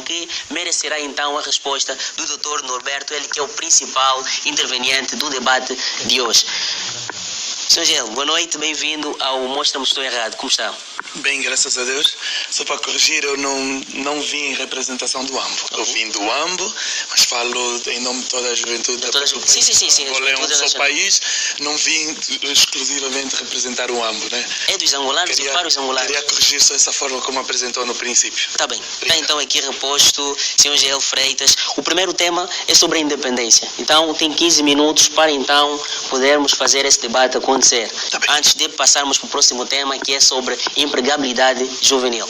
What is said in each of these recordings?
que merecerá então a resposta do Dr. Norberto, ele que é o principal interveniente do debate de hoje. Sr. Gel, boa noite, bem-vindo ao Mostra-me Estou Errado. Como está? Bem, graças a Deus. Só para corrigir, eu não vim em representação do AMBO. Eu vim do AMBO, mas falo em nome de toda a juventude da República. Sim. Angola é um só país, não vim exclusivamente representar o AMBO, né? É dos angolanos e para os angolanos. Queria corrigir só essa forma como apresentou no princípio. Está bem. Está então aqui reposto, Sr. Gel Freitas. O primeiro tema é sobre a independência. Então tem 15 minutos para então podermos fazer esse debate acontecer. Tá bem. Antes de passarmos para o próximo tema, que é sobre empregabilidade juvenil.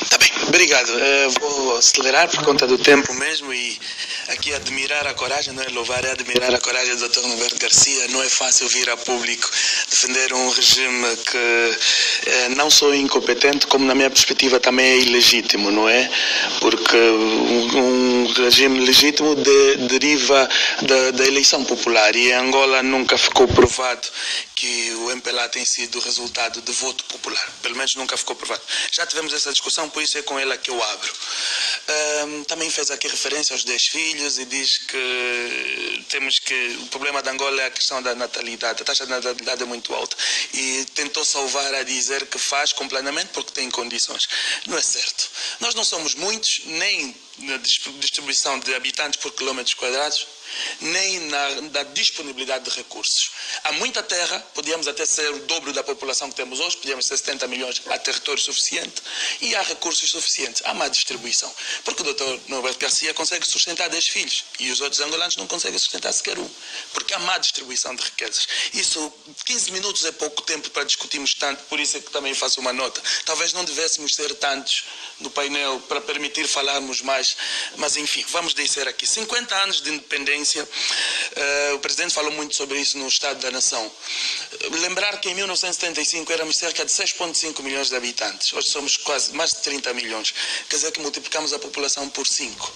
Tá bem, obrigado. Vou acelerar por conta do tempo mesmo e aqui admirar a coragem, não é louvar, é admirar a coragem do Dr. Norberto Garcia. Não é fácil vir a público defender um regime que não só é incompetente, como na minha perspectiva também é ilegítimo, não é? Porque um regime legítimo deriva da eleição popular e em Angola nunca ficou provado que o MPLA tem sido resultado de voto popular. Pelo menos nunca ficou provado. Já tivemos essa discussão, por isso é com ela que eu abro. Também fez aqui referência aos 10 filhos e diz que o problema de Angola é a questão da natalidade. A taxa de natalidade é muito alta. E tentou salvar a dizer que faz com planeamento porque tem condições. Não é certo. Nós não somos muitos, nem na distribuição de habitantes por quilómetros quadrados, nem na disponibilidade de recursos. Há muita terra, podíamos até ser o dobro da população que temos hoje, podíamos ser 70 milhões, há território suficiente e há recursos suficientes. Há má distribuição, porque o Dr. Norberto Garcia consegue sustentar 10 filhos e os outros angolanos não conseguem sustentar sequer um, porque há má distribuição de riquezas. Isso, 15 minutos é pouco tempo para discutirmos tanto, por isso é que também faço uma nota. Talvez não devêssemos ser tantos no painel para permitir falarmos mais, mas enfim, vamos dizer aqui, 50 anos de independência. O presidente falou muito sobre isso no Estado da Nação. Lembrar que em 1975 éramos cerca de 6,5 milhões de habitantes. Hoje somos quase mais de 30 milhões. Quer dizer que multiplicamos a população por 5,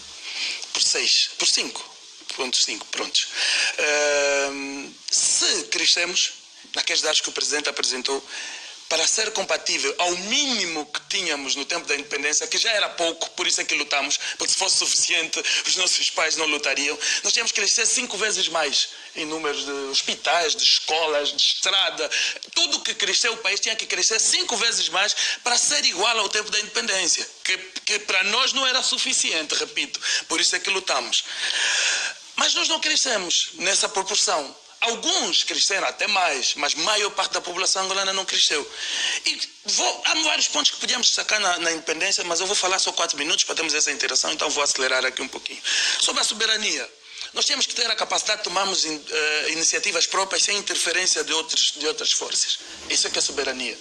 por 6, por 5,5, prontos. Se crescemos, naqueles dados que o presidente apresentou, para ser compatível ao mínimo que tínhamos no tempo da independência, que já era pouco, por isso é que lutamos, porque se fosse suficiente, os nossos pais não lutariam. Nós tínhamos que crescer 5 vezes mais em números de hospitais, de escolas, de estrada. Tudo que cresceu o país tinha que crescer 5 vezes mais para ser igual ao tempo da independência, que para nós não era suficiente, repito, por isso é que lutamos. Mas nós não crescemos nessa proporção. Alguns cresceram até mais, mas a maior parte da população angolana não cresceu. E há vários pontos que podíamos destacar na independência, mas eu vou falar só 4 minutos para termos essa interação, então vou acelerar aqui um pouquinho. Sobre a soberania. Nós temos que ter a capacidade de tomarmos iniciativas próprias sem interferência de outras forças. Isso é que é soberania.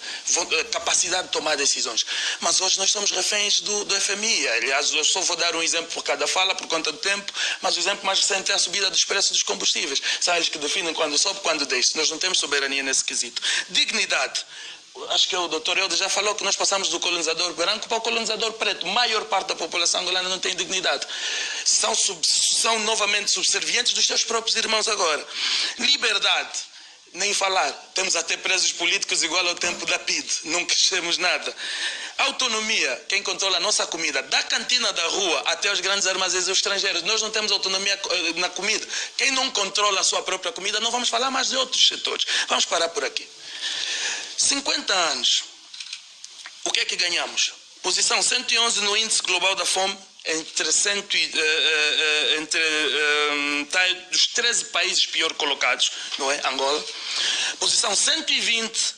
Capacidade de tomar decisões. Mas hoje nós somos reféns do FMI. Aliás, eu só vou dar um exemplo por cada fala, por conta do tempo, mas o exemplo mais recente é a subida dos preços dos combustíveis. São eles que definem quando sobe, quando desce. Nós não temos soberania nesse quesito. Dignidade. Acho que o doutor Eudes já falou que nós passamos do colonizador branco para o colonizador preto. A maior parte da população angolana não tem dignidade. São novamente subservientes dos seus próprios irmãos agora. Liberdade. Nem falar. Temos até presos políticos igual ao tempo da PIDE. Não crescemos nada. Autonomia. Quem controla a nossa comida. Da cantina da rua até os grandes armazéns estrangeiros. Nós não temos autonomia na comida. Quem não controla a sua própria comida, não vamos falar mais de outros setores. Vamos parar por aqui. 50 anos. O que é que ganhamos? Posição 111 no índice global da fome, dos 13 países pior colocados, não é? Angola. Posição 120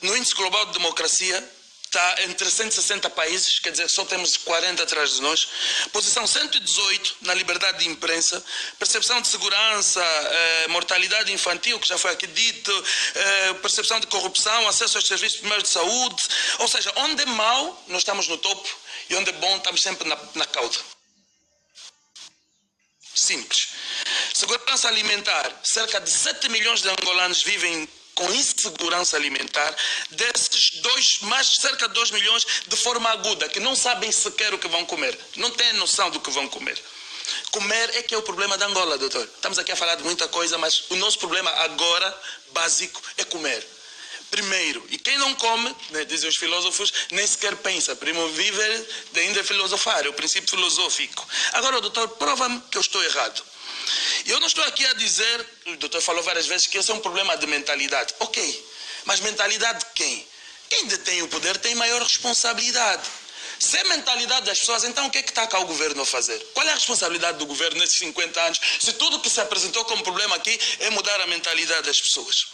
no índice global de democracia, está entre 160 países, quer dizer, só temos 40 atrás de nós. Posição 118 na liberdade de imprensa, percepção de segurança, mortalidade infantil, que já foi aqui dito, percepção de corrupção, acesso aos serviços primários de saúde. Ou seja, onde é mau, nós estamos no topo, e onde é bom, estamos sempre na cauda. Simples. Segurança alimentar, cerca de 7 milhões de angolanos vivem com insegurança alimentar, desses cerca de 2 milhões de forma aguda, que não sabem sequer o que vão comer, não têm noção do que vão comer. Comer é que é o problema da Angola, doutor. Estamos aqui a falar de muita coisa, mas o nosso problema agora, básico, é comer. primeiro. E quem não come, né, dizem os filósofos, nem sequer pensa. Primo viver ainda é filosofar, é o princípio filosófico. Agora, doutor, prova-me que eu estou errado. Eu não estou aqui a dizer, o doutor falou várias vezes, que esse é um problema de mentalidade. Ok, mas mentalidade de quem? Quem detém o poder tem maior responsabilidade. Se é mentalidade das pessoas, então o que é que está cá o governo a fazer? Qual é a responsabilidade do governo nesses 50 anos, se tudo que se apresentou como problema aqui é mudar a mentalidade das pessoas?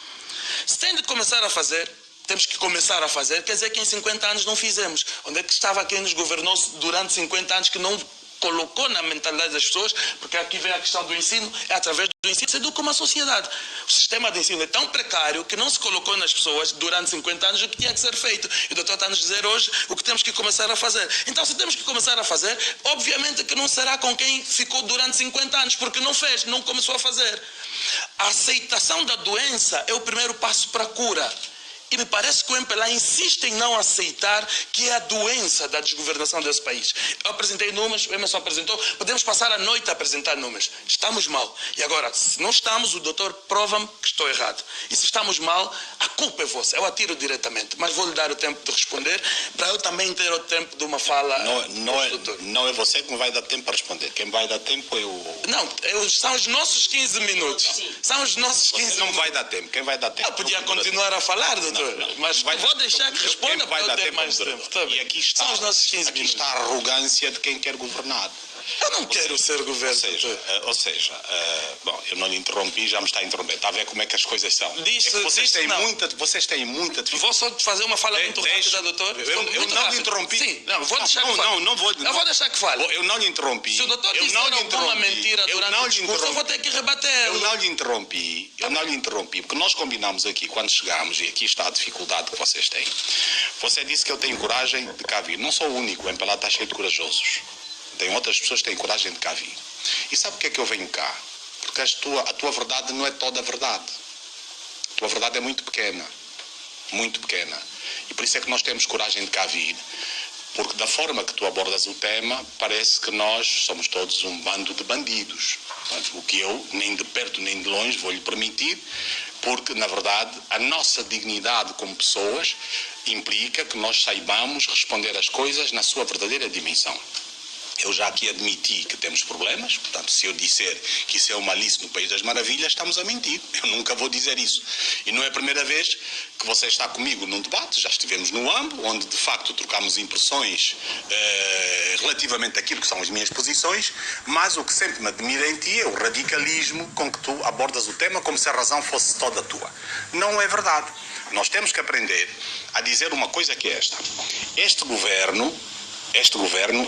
Se tem de começar a fazer, temos que começar a fazer, quer dizer que em 50 anos não fizemos. Onde é que estava quem nos governou durante 50 anos que não colocou na mentalidade das pessoas? Porque aqui vem a questão do ensino, é através do ensino que se educa uma sociedade. O sistema de ensino é tão precário que não se colocou nas pessoas durante 50 anos o que tinha que ser feito. E o doutor está a nos dizer hoje o que temos que começar a fazer. Então, se temos que começar a fazer, obviamente que não será com quem ficou durante 50 anos, porque não fez, não começou a fazer. A aceitação da doença é o primeiro passo para a cura. E me parece que o MPLA insiste em não aceitar que é a doença da desgovernação desse país. Eu apresentei números, o Emerson apresentou, podemos passar a noite a apresentar números. Estamos mal. E agora, se não estamos, o doutor prova-me que estou errado. E se estamos mal, a culpa é vossa. Eu atiro diretamente, mas vou-lhe dar o tempo de responder, para eu também ter o tempo de uma fala. Não é você que me vai dar tempo para responder. Quem vai dar tempo é o... Não, são os nossos 15 minutos. São os nossos 15 minutos. Não vai dar tempo. Quem vai dar tempo? Eu podia continuar a falar, doutor. Não. Mas vou deixar que responda para eu ter mais tempo. Tá, e aqui está, são os nossos 15 aqui minutos. está a arrogância de quem quer governar. Eu não quero ser governo. Bom, eu não lhe interrompi, já me está a interromper. Está a ver como é que as coisas são. Vocês têm muita dificuldade. Vou só fazer uma fala muito rápida, doutor. Eu não lhe interrompi. Sim, não, vou deixar que fale. Eu vou deixar que fale. Eu não lhe interrompi. Se o doutor disser alguma mentira durante o discurso, eu vou ter que rebater. Eu não lhe interrompi, porque nós combinamos aqui, quando chegámos, e aqui está a dificuldade que vocês têm. Você disse que eu tenho coragem de cá vir. Não sou o único, o MPLA está cheio de corajosos. Tem outras pessoas que têm coragem de cá vir. E sabe porque é que eu venho cá? Porque a tua verdade não é toda a verdade. A tua verdade é muito pequena. Muito pequena. E por isso é que nós temos coragem de cá vir. Porque da forma que tu abordas o tema, parece que nós somos todos um bando de bandidos. O que eu, nem de perto nem de longe, vou lhe permitir, porque, na verdade, a nossa dignidade como pessoas implica que nós saibamos responder às coisas na sua verdadeira dimensão. Eu já aqui admiti que temos problemas, portanto, se eu disser que isso é uma Alice no País das Maravilhas, estamos a mentir. Eu nunca vou dizer isso. E não é a primeira vez que você está comigo num debate, já estivemos no AMBO, onde de facto trocámos impressões relativamente àquilo que são as minhas posições, mas o que sempre me admira em ti é o radicalismo com que tu abordas o tema como se a razão fosse toda tua. Não é verdade. Nós temos que aprender a dizer uma coisa que é esta. Este governo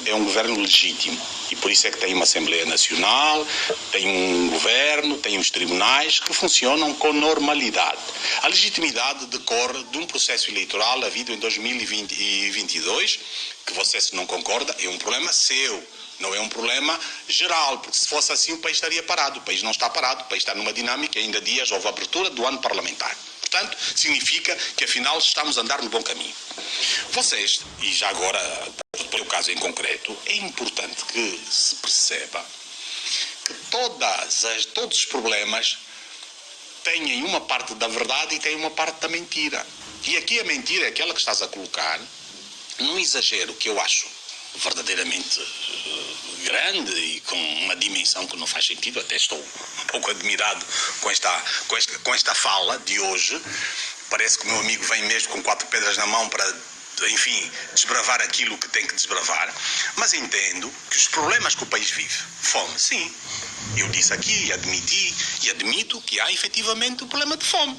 é um governo legítimo e por isso é que tem uma Assembleia Nacional, tem um governo, tem os tribunais que funcionam com normalidade. A legitimidade decorre de um processo eleitoral havido em 2022, que você, se não concorda, é um problema seu, não é um problema geral, porque se fosse assim o país estaria parado. O país não está parado, o país está numa dinâmica, ainda há dias houve a abertura do ano parlamentar. Portanto, significa que afinal estamos a andar no bom caminho. Vocês, e já agora, para o caso em concreto, é importante que se perceba que todos os problemas têm uma parte da verdade e têm uma parte da mentira. E aqui a mentira é aquela que estás a colocar num exagero que eu acho verdadeiramente grande e com uma dimensão que não faz sentido. Até estou um pouco admirado com esta fala de hoje. Parece que o meu amigo vem mesmo com 4 pedras na mão para, enfim, desbravar aquilo que tem que desbravar. Mas entendo que os problemas que o país vive, fome, sim. Eu disse aqui e admiti e admito que há efetivamente o problema de fome.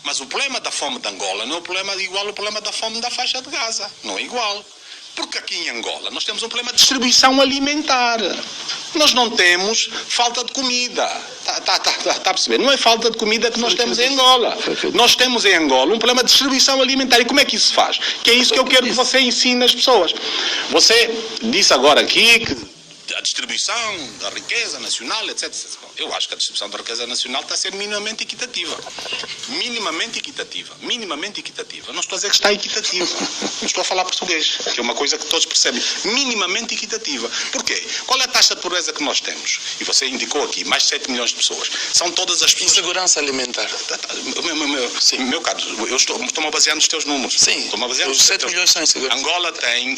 Mas o problema da fome de Angola não é o problema igual ao problema da fome da faixa de Gaza. Não é igual. Porque aqui em Angola nós temos um problema de distribuição alimentar. Nós não temos falta de comida. Está a perceber? Não é falta de comida que nós temos em Angola. Nós temos em Angola um problema de distribuição alimentar. E como é que isso se faz? Que é isso que eu quero que você ensine às pessoas. Você disse agora aqui que a distribuição da riqueza nacional, etc. Bom, eu acho que a distribuição da riqueza nacional está a ser minimamente equitativa. Minimamente equitativa. Minimamente equitativa. Não estou a dizer que está equitativa. Não estou a falar português, que é uma coisa que todos percebem. Minimamente equitativa. Porquê? Qual é a taxa de pobreza que nós temos? E você indicou aqui, mais de 7 milhões de pessoas. São todas as pessoas... Insegurança alimentar. Sim, meu caro, eu estou-me a basear nos teus números. Sim, os 7 milhões são insegurança.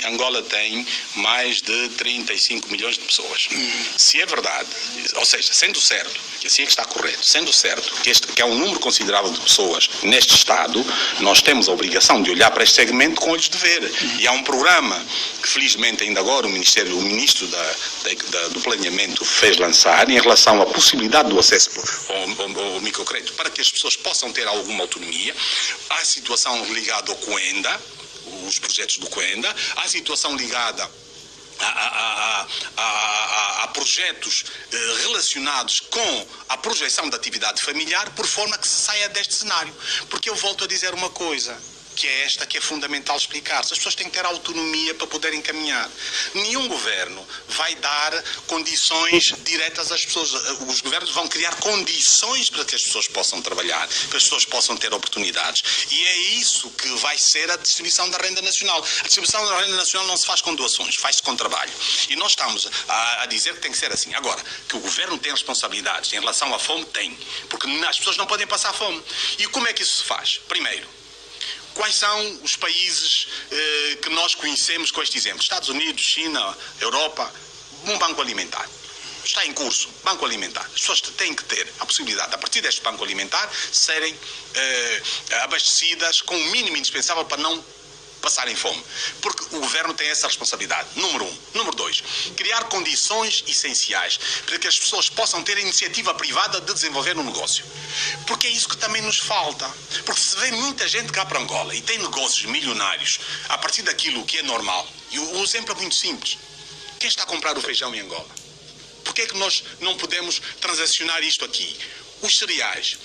Angola tem mais de 35 milhões de pessoas. Se é verdade, ou seja, sendo certo, que assim é que está correto, sendo certo que é um número considerável de pessoas neste Estado, nós temos a obrigação de olhar para este segmento com olhos de ver. E há um programa que felizmente ainda agora o Ministro do Planeamento fez lançar em relação à possibilidade do acesso ao microcrédito para que as pessoas possam ter alguma autonomia. Há a situação ligada ao Coenda, os projetos do Coenda, há a situação ligada a projetos relacionados com a projeção da atividade familiar, por forma que se saia deste cenário. Porque eu volto a dizer uma coisa, que é esta que é fundamental explicar. As pessoas têm que ter autonomia para poderem caminhar. Nenhum governo vai dar condições diretas às pessoas. Os governos vão criar condições para que as pessoas possam trabalhar, para que as pessoas possam ter oportunidades. E é isso que vai ser a distribuição da renda nacional. A distribuição da renda nacional não se faz com doações, faz-se com trabalho. E nós estamos a dizer que tem que ser assim. Agora, que o governo tem responsabilidades em relação à fome, tem. Porque as pessoas não podem passar fome. E como é que isso se faz? Primeiro, quais são os países que nós conhecemos com este exemplo? Estados Unidos, China, Europa, um banco alimentar. Está em curso, banco alimentar. As pessoas têm que ter a possibilidade, a partir deste banco alimentar, serem abastecidas com o mínimo indispensável para não passarem fome. Porque o governo tem essa responsabilidade. Número 1. Número 2. Criar condições essenciais para que as pessoas possam ter a iniciativa privada de desenvolver um negócio. Porque é isso que também nos falta. Porque se vê muita gente cá para Angola e tem negócios milionários a partir daquilo que é normal. E o exemplo é muito simples. Quem está a comprar o feijão em Angola? Porquê é que nós não podemos transacionar isto aqui? Os cereais,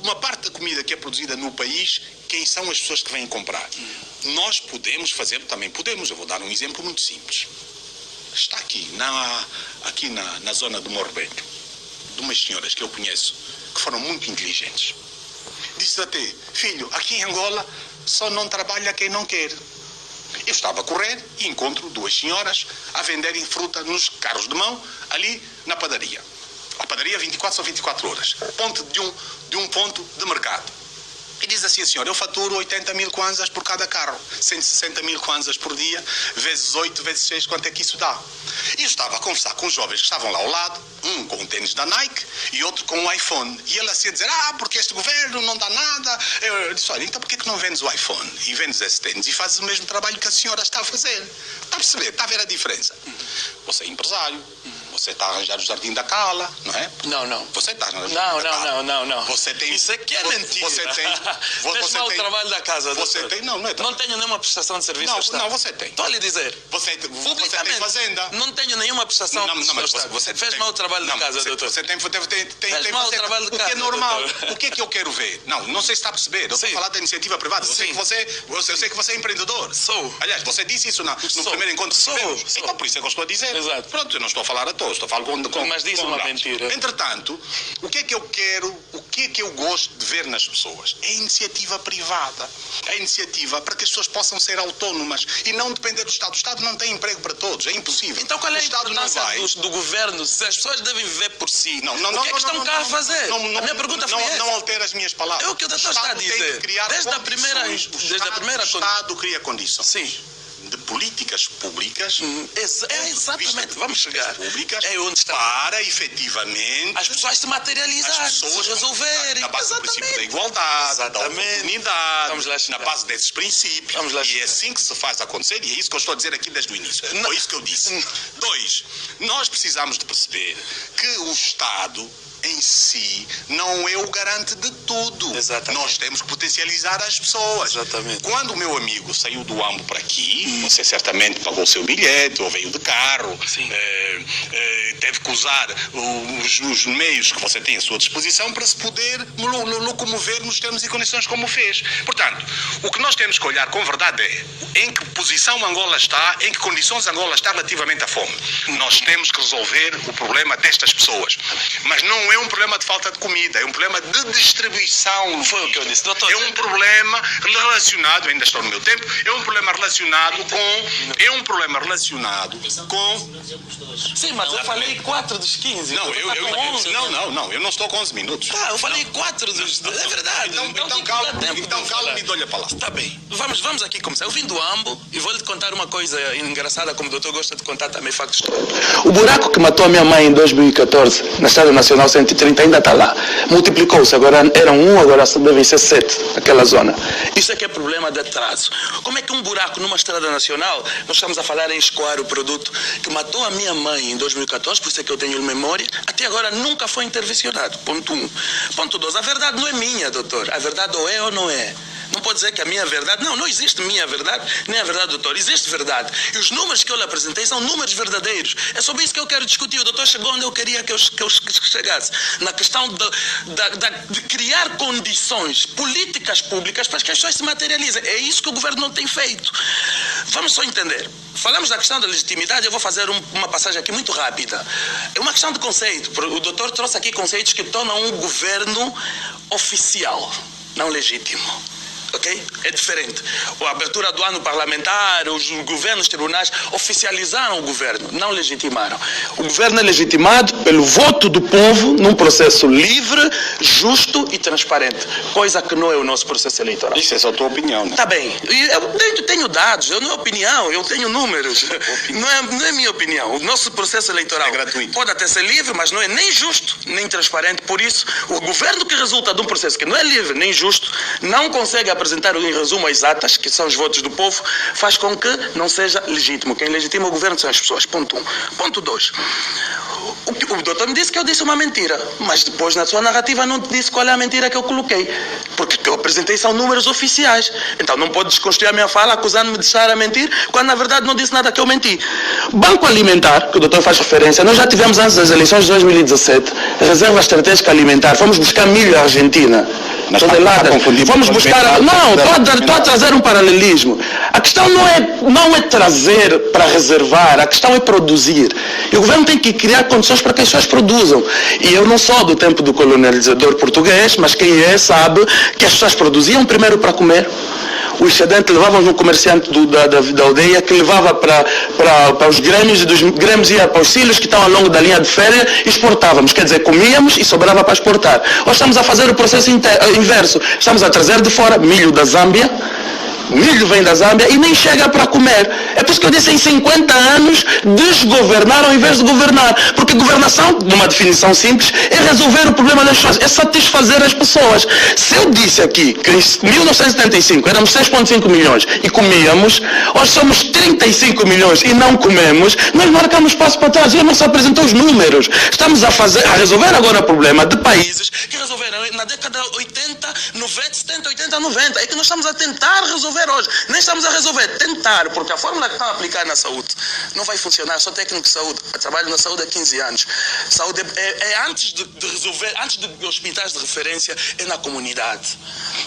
uma parte da comida que é produzida no país, quem são as pessoas que vêm comprar? Nós podemos fazer, também podemos, eu vou dar um exemplo muito simples. Está aqui na zona do Morro Velho, de umas senhoras que eu conheço, que foram muito inteligentes. Disse até, filho, aqui em Angola só não trabalha quem não quer. Eu estava a correr e encontro duas senhoras a venderem fruta nos carros de mão, ali na padaria. A padaria 24 são 24 horas. Ponto de um ponto de mercado. E diz assim a senhora, eu faturo 80 mil kwanzas por cada carro. 160 mil kwanzas por dia, vezes 8, vezes 6, quanto é que isso dá? E eu estava a conversar com os jovens que estavam lá ao lado, um com o tênis da Nike e outro com o iPhone. E ele assim a dizer, porque este governo não dá nada. Eu disse, olha, então por que não vendes o iPhone e vendes esse tênis e fazes o mesmo trabalho que a senhora está a fazer? Está a perceber? Está a ver a diferença? Você é empresário. Você está a arranjar o Jardim da Cala, não é? Não. Você está a arranjar o Jardim da Cala. Não. Você tem... Isso aqui é mentira. Você tem... Fez mal o trabalho da casa, Você doutor. tem... Não é trabalho. Não tenho nenhuma prestação de serviço ao Estado. Não, você tem. Estou a lhe dizer. Você tem fazenda. Não tenho nenhuma prestação ao Estado. Você fez mal o trabalho da casa, doutor. Você tem fez mal o trabalho da casa, o que é normal. doutor. O que é que eu quero ver? Não sei se está a perceber. Eu estou a falar da iniciativa privada. Eu sei que você é empreendedor. Sou. Aliás, você disse isso no primeiro encontro que tivemos. Então, por isso é que eu estou a dizer. Exato. Pronto, eu não estou a falar a todos. Estou a falar mas disse uma mentira. Entretanto, o que é que eu quero, o que é que eu gosto de ver nas pessoas? É a iniciativa privada. A iniciativa para que as pessoas possam ser autónomas e não depender do Estado. O Estado não tem emprego para todos, é impossível. Então qual é a importância do governo se as pessoas devem viver por si? Não, o que é que estão cá a fazer? A minha pergunta foi essa. Não altera as minhas palavras. É o que o doutor está a dizer. Desde a primeira o Estado cria condições. Sim. De políticas públicas, exatamente, vamos chegar públicas, é onde está. Para efetivamente as pessoas se materializarem, as pessoas se resolverem, na base do princípio da igualdade, da oportunidade, na base desses princípios, e é assim que se faz acontecer, e é isso que eu estou a dizer aqui desde o início. Foi isso que eu disse. 2, nós precisamos de perceber que o Estado em si não é o garante de tudo. Exatamente. Nós temos que potencializar as pessoas. Exatamente. Quando o meu amigo saiu do AMBO para aqui, você certamente pagou o seu bilhete ou veio de carro, teve que usar os meios que você tem à sua disposição para se poder locomover nos termos e condições como fez. Portanto, o que nós temos que olhar com verdade é em que posição Angola está, em que condições Angola está relativamente à fome. Nós temos que resolver o problema destas pessoas. Mas não é um problema de falta de comida, é um problema de distribuição. Foi o que eu disse, doutor. É um problema relacionado, ainda estou no meu tempo, é um problema relacionado com... Sim, mas eu falei 4 dos 15. Não, eu não estou com 11 minutos. Eu falei 4 dos... É verdade. Então calma e dou-lhe a palavra. Tá bem. Vamos aqui começar. Eu vim do AMBO e vou lhe contar uma coisa engraçada, como o doutor gosta de contar também factos. O buraco que matou a minha mãe em 2014, na Estrada Nacional 130, ainda está lá. Multiplicou-se, agora eram 1, agora devem ser 7, naquela zona. Isso é que é problema de atraso. Como é que um buraco numa estrada nacional, nós estamos a falar em escoar o produto, que matou a minha mãe em 2014, por isso é que eu tenho memória, até agora nunca foi intervencionado. Ponto 1. Ponto 2. A verdade não é minha, doutor. A verdade ou é ou não é. Não pode dizer que a minha verdade... Não existe minha verdade, nem a verdade do doutor. Existe verdade. E os números que eu lhe apresentei são números verdadeiros. É sobre isso que eu quero discutir. O doutor chegou onde eu queria que eu chegasse. Na questão de criar condições políticas públicas para que as pessoas se materializem. É isso que o governo não tem feito. Vamos só entender. Falamos da questão da legitimidade, eu vou fazer uma passagem aqui muito rápida. É uma questão de conceito. O doutor trouxe aqui conceitos que tornam um governo oficial, não legítimo. Ok? É diferente. A abertura do ano parlamentar, os governos, tribunais oficializaram o governo, não legitimaram. O governo é legitimado pelo voto do povo num processo livre, justo e transparente, coisa que não é o nosso processo eleitoral. Isso é só a tua opinião, né? Tá bem. Eu tenho dados, eu não é opinião, eu tenho números. Não é minha opinião. O nosso processo eleitoral é gratuito. Pode até ser livre, mas não é nem justo, nem transparente. Por isso, o governo que resulta de um processo que não é livre, nem justo, não consegue apresentar em resumo as atas, que são os votos do povo, faz com que não seja legítimo. Quem legitima o governo são as pessoas. Ponto 1. Ponto 2. O doutor me disse que eu disse uma mentira, mas depois na sua narrativa não disse qual é a mentira que eu coloquei, porque o que eu apresentei são números oficiais. Então não pode desconstruir a minha fala acusando-me de estar a mentir, quando na verdade não disse nada que eu menti. Banco Alimentar, que o doutor faz referência, nós já tivemos antes das eleições de 2017, reserva estratégica alimentar, fomos buscar milho à Argentina. Toneladas. Vamos buscar... Não, estou a trazer um paralelismo. A questão não é trazer para reservar, a questão é produzir. E o governo tem que criar condições para que as pessoas produzam. E eu não sou do tempo do colonializador português, mas quem é sabe que as pessoas produziam primeiro para comer. O excedente levávamos um comerciante da aldeia que levava para os grêmios, e dos grêmios ia para os silos que estão ao longo da linha de féria e exportávamos. Quer dizer, comíamos e sobrava para exportar. Hoje estamos a fazer o processo inverso. Estamos a trazer de fora milho da Zâmbia. Milho vem da Zâmbia e nem chega para comer. É por isso que eu disse, em 50 anos, desgovernar ao invés de governar. Porque governação, numa definição simples, é resolver o problema das pessoas, é satisfazer as pessoas. Se eu disse aqui que em 1975 éramos 6,5 milhões e comíamos, hoje somos 35 milhões e não comemos, nós marcamos passo para trás. E eu não só apresentou os números. Estamos a resolver agora o problema de países que resolveram na década 80, 90, 70, 80, 90. É que nós estamos a tentar resolver hoje. Nem estamos a resolver, tentar, porque a fórmula que estão a aplicar na saúde não vai funcionar. Sou técnico de saúde, eu trabalho na saúde há 15 anos. Saúde antes de resolver, antes de hospitais de referência, é na comunidade.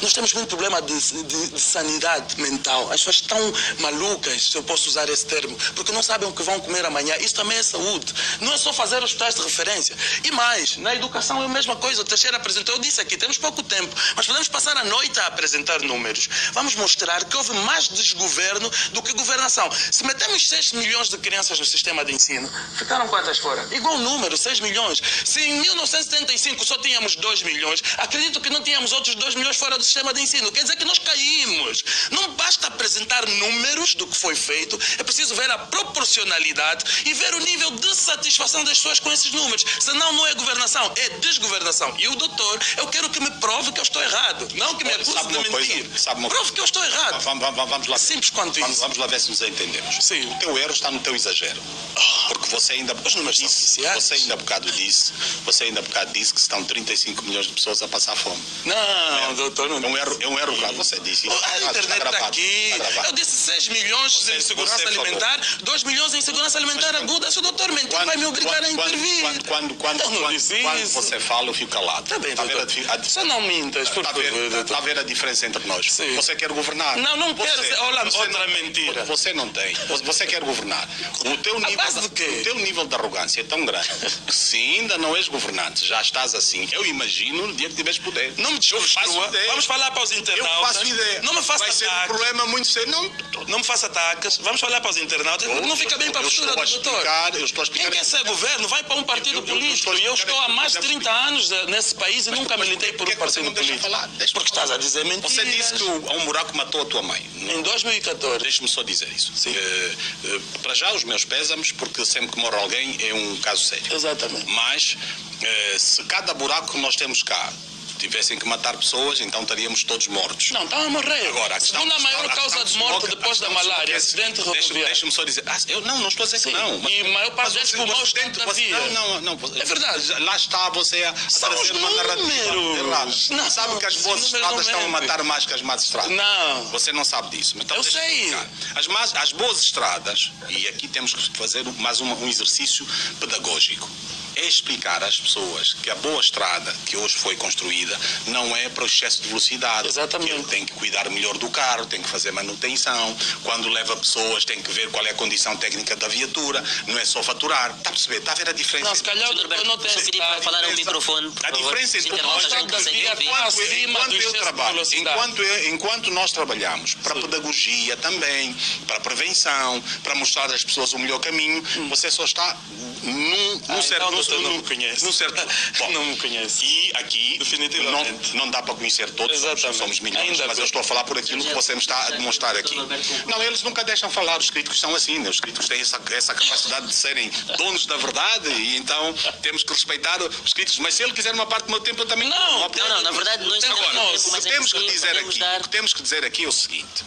Nós temos muito problema de sanidade mental. As pessoas estão malucas, se eu posso usar esse termo, porque não sabem o que vão comer amanhã. Isso também é saúde. Não é só fazer hospitais de referência. E mais, na educação é a mesma coisa. O Teixeira apresentou, eu disse aqui, temos pouco tempo, mas podemos passar a noite a apresentar números. Vamos mostrar que houve mais desgoverno do que governação. Se metemos 6 milhões de crianças no sistema de ensino, ficaram quantas fora? Igual número, 6 milhões. Se em 1975 só tínhamos 2 milhões, acredito que não tínhamos outros 2 milhões fora do sistema de ensino. Quer dizer que nós caímos. Não basta apresentar números do que foi feito, é preciso ver a proporcionalidade e ver o nível de satisfação das pessoas com esses números. Senão não é governação, é desgovernação. E o doutor, eu quero que me prove que eu estou errado. Não que me acuse de mentir. Prove que eu estou errado. Vamos lá. Simples quanto isso. Vamos lá ver se nos entendemos. Sim. O teu erro está no teu exagero. Porque você ainda há bocado disse que estão 35 milhões de pessoas a passar fome. Não, doutor, não. É um erro claro, você disse. A internet está aqui. Eu disse 6 milhões em segurança alimentar, 2 milhões em segurança alimentar aguda. Se o doutor mentir, vai me obrigar a intervir. Quando você fala, eu fico calado. Está bem, doutor. Só não mintas, por favor. Está a ver a diferença entre nós. Sim. Você quer governar. Não quero. Olha, outra mentira. Você não tem. Você quer governar. O teu nível de arrogância é tão grande que se ainda não és governante, já estás assim. Eu imagino no dia que tiveres poder. Não me desconstrua. Vamos falar para os internautas. Eu faço ideia. Não me faça Vai ser ataques. um problema muito sério. Não me faça ataques. Vamos falar para os internautas. Não fica bem para a postura do doutor. Eu estou a explicar. Quem quer ser governo vai para um partido político. E eu estou há mais de 30 anos nesse país e nunca militei por um partido político. Porque estás a dizer mentiras. Você disse que um buraco matou a tua mãe. Em 2014. Deixe-me só dizer isso. Para já, os meus pésamos, porque sempre que morre alguém é um caso sério. Exatamente. Mas, se cada buraco que nós temos cá tivessem que matar pessoas, então estaríamos todos mortos. Não, estão a morrer. Agora, a segunda maior causa de morte depois da malária, acidente rodoviário. Deixa-me só dizer. Eu não estou a dizer que não. E a maior parte desses pulmões estão na via. Não. É verdade. Lá está você a trazer uma narrativa errada. Não sabe que as boas estradas estão a matar mais que as más estradas. Não. Você não sabe disso. Então, eu sei. As boas estradas, e aqui temos que fazer mais um exercício pedagógico, é explicar às pessoas que a boa estrada que hoje foi construída não é para o excesso de velocidade. Exatamente. Que ele tem que cuidar melhor do carro, tem que fazer manutenção. Quando leva pessoas, tem que ver qual é a condição técnica da viatura. Não é só faturar. Está a perceber? Está a ver a diferença? Não, se calhar o doutor não tem pedir para falar ao microfone. A diferença entre enquanto nós trabalhamos para pedagogia também, para prevenção, para mostrar às pessoas o melhor caminho, você só está num certo... Não me conhece. Não me conhece. E aqui definitivamente não dá para conhecer todos, somos milhões, ainda mas eu estou a falar por aquilo que você me está a demonstrar aqui. Não, eles nunca deixam falar, os críticos são assim, né? Os críticos têm essa capacidade de serem donos da verdade e então temos que respeitar os críticos. Mas se ele quiser uma parte do meu tempo, eu também não, na verdade nós temos o que temos que dizer aqui é o seguinte: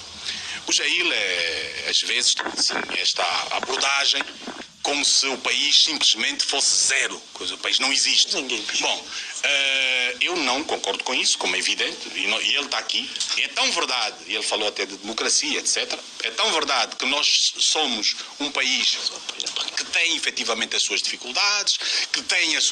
o Jair às vezes tem assim, esta abordagem como se o país simplesmente fosse zero, o país não existe. Bom, eu não concordo com isso, como é evidente, e ele está aqui, e é tão verdade, e ele falou até de democracia, etc., é tão verdade que nós somos um país que tem efetivamente as suas dificuldades, que tem os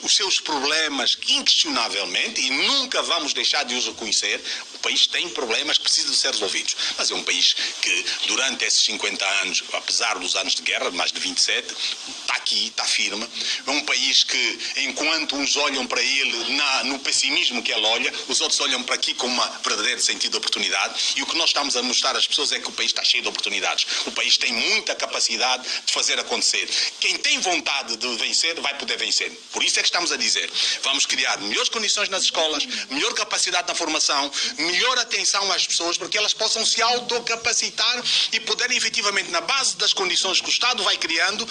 seus problemas inquestionavelmente, e nunca vamos deixar de os reconhecer. O país tem problemas que precisam de ser resolvidos, mas é um país que durante esses 50 anos, apesar dos anos de guerra, mais de 27, está aqui, está firme. É um país que, enquanto uns olham para ele no pessimismo que ele olha, os outros olham para aqui com um verdadeiro sentido de oportunidade, e o que nós estamos a mostrar às pessoas é que o país está cheio de oportunidades. O país tem muita capacidade de fazer acontecer. Quem tem vontade de vencer, vai poder vencer. Por isso é que estamos a dizer, vamos criar melhores condições nas escolas, melhor capacidade na formação, melhor atenção às pessoas, para que elas possam se autocapacitar e poderem efetivamente, na base das condições que o Estado vai criando,